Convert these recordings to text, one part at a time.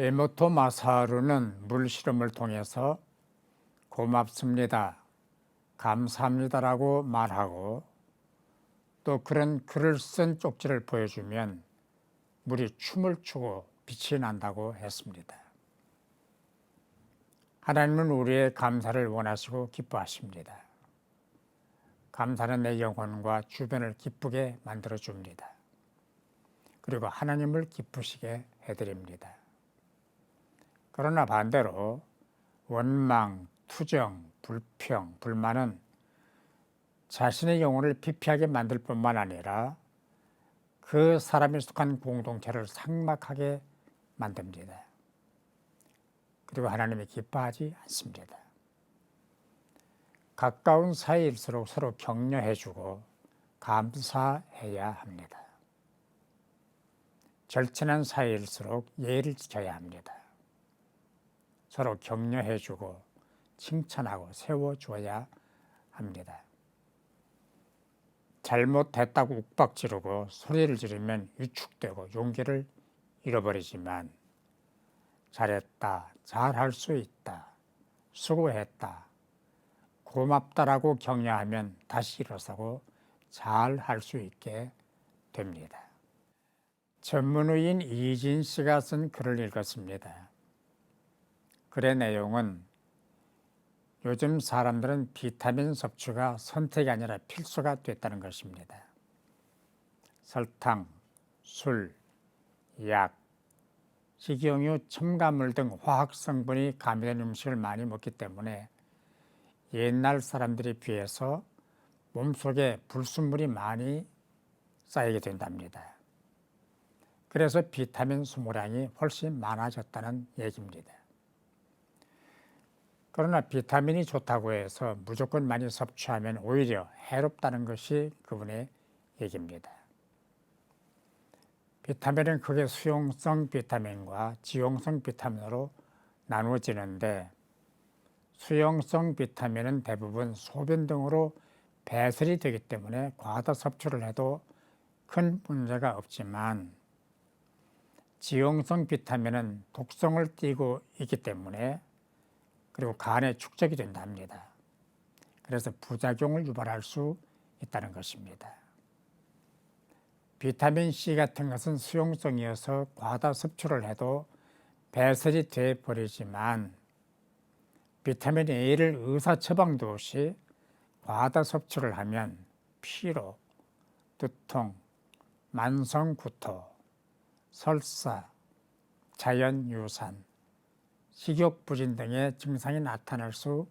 에모토 마사루는 물실험을 통해서 고맙습니다, 감사합니다라고 말하고 또 그런 글을 쓴 쪽지를 보여주면 물이 춤을 추고 빛이 난다고 했습니다. 하나님은 우리의 감사를 원하시고 기뻐하십니다. 감사는 내 영혼과 주변을 기쁘게 만들어줍니다. 그리고 하나님을 기쁘시게 해드립니다. 그러나 반대로 원망, 투정, 불평, 불만은 자신의 영혼을 피폐하게 만들 뿐만 아니라 그 사람이 속한 공동체를 삭막하게 만듭니다. 그리고 하나님이 기뻐하지 않습니다. 가까운 사이일수록 서로 격려해주고 감사해야 합니다. 절친한 사이일수록 예의를 지켜야 합니다. 서로 격려해주고 칭찬하고 세워줘야 합니다. 잘못했다고 욱박지르고 소리를 지르면 위축되고 용기를 잃어버리지만 잘했다, 잘할 수 있다, 수고했다, 고맙다라고 격려하면 다시 일어서고 잘할 수 있게 됩니다. 전문의인 이진 씨가 쓴 글을 읽었습니다. 글의 내용은 요즘 사람들은 비타민 섭취가 선택이 아니라 필수가 됐다는 것입니다. 설탕, 술, 약, 식용유, 첨가물 등 화학 성분이 가미된 음식을 많이 먹기 때문에 옛날 사람들에 비해서 몸속에 불순물이 많이 쌓이게 된답니다. 그래서 비타민 소모량이 훨씬 많아졌다는 얘기입니다. 그러나 비타민이 좋다고 해서 무조건 많이 섭취하면 오히려 해롭다는 것이 그분의 얘기입니다. 비타민은 크게 수용성 비타민과 지용성 비타민으로 나누어지는데 수용성 비타민은 대부분 소변 등으로 배설이 되기 때문에 과다 섭취를 해도 큰 문제가 없지만 지용성 비타민은 독성을 띠고 있기 때문에 그리고 간에 축적이 된답니다. 그래서 부작용을 유발할 수 있다는 것입니다. 비타민C 같은 것은 수용성이어서 과다 섭취를 해도 배설이 되어버리지만 비타민 A를 의사 처방도 없이 과다 섭취를 하면 피로, 두통, 만성구토, 설사, 자연유산, 식욕부진 등의 증상이 나타날 수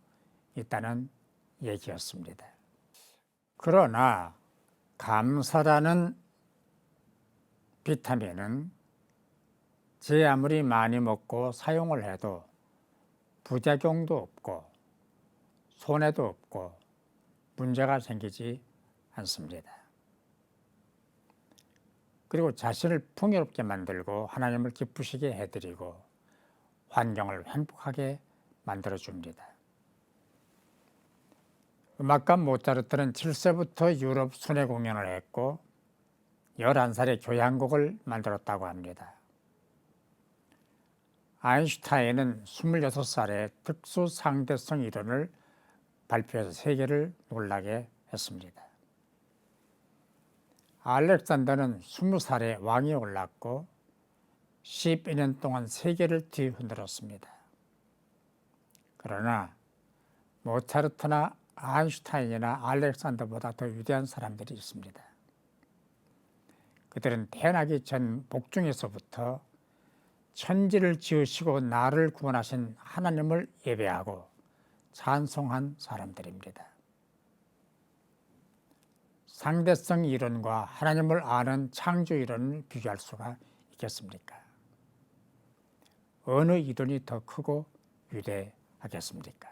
있다는 얘기였습니다. 그러나 감사라는 비타민은 제 아무리 많이 먹고 사용을 해도 부작용도 없고 손해도 없고 문제가 생기지 않습니다. 그리고 자신을 풍요롭게 만들고 하나님을 기쁘시게 해드리고 환경을 행복하게 만들어줍니다. 음악가 모차르트는 7세부터 유럽 순회 공연을 했고 11살에 교향곡을 만들었다고 합니다. 아인슈타인은 26살에 특수 상대성 이론을 발표해서 세계를 놀라게 했습니다. 알렉산더는 20살에 왕위에 올랐고 12년 동안 세계를 뒤흔들었습니다. 그러나 모차르트나 아인슈타인이나 알렉산더보다 더 위대한 사람들이 있습니다. 그들은 태어나기 전 복중에서부터 천지를 지으시고 나를 구원하신 하나님을 예배하고 찬송한 사람들입니다. 상대성 이론과 하나님을 아는 창조 이론을 비교할 수가 있겠습니까? 어느 이론이 더 크고 위대하겠습니까?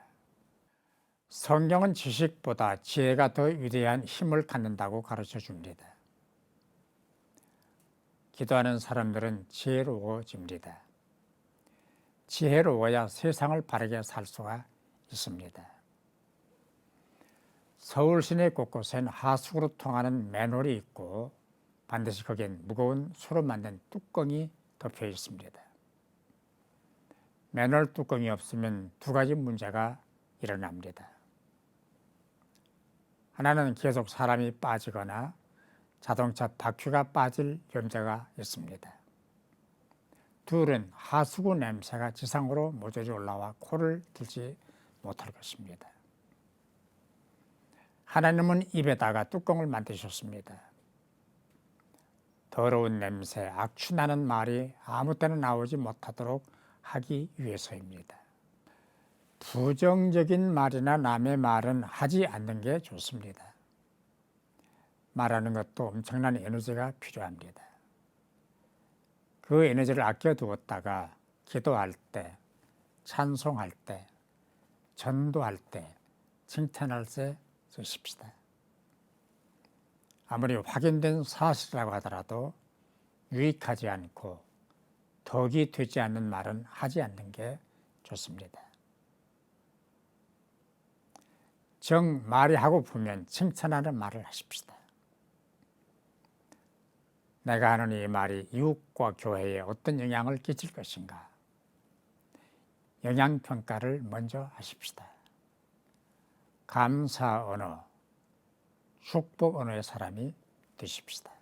성경은 지식보다 지혜가 더 위대한 힘을 갖는다고 가르쳐 줍니다. 기도하는 사람들은 지혜로워집니다. 지혜로워야 세상을 바르게 살 수가 있습니다. 서울 시내 곳곳엔 하수구로 통하는 맨홀이 있고 반드시 거기엔 무거운 수로 만든 뚜껑이 덮여 있습니다. 맨홀 뚜껑이 없으면 두 가지 문제가 일어납니다. 하나는 계속 사람이 빠지거나 자동차 바퀴가 빠질 염려가 있습니다. 둘은 하수구 냄새가 지상으로 모조리 올라와 코를 들지 못할 것입니다. 하나님은 입에다가 뚜껑을 만드셨습니다. 더러운 냄새, 악취나는 말이 아무 때나 나오지 못하도록 하기 위해서입니다. 부정적인 말이나 남의 말은 하지 않는 게 좋습니다. 말하는 것도 엄청난 에너지가 필요합니다. 그 에너지를 아껴두었다가 기도할 때, 찬송할 때, 전도할 때, 칭찬할 때 쓰십시다. 아무리 확인된 사실이라고 하더라도 유익하지 않고 덕이 되지 않는 말은 하지 않는 게 좋습니다. 정 말이 하고프면 칭찬하는 말을 하십시다. 내가 하는 이 말이 이웃과 교회에 어떤 영향을 끼칠 것인가? 영향평가를 먼저 하십시다. 감사 언어, 축복 언어의 사람이 되십시다.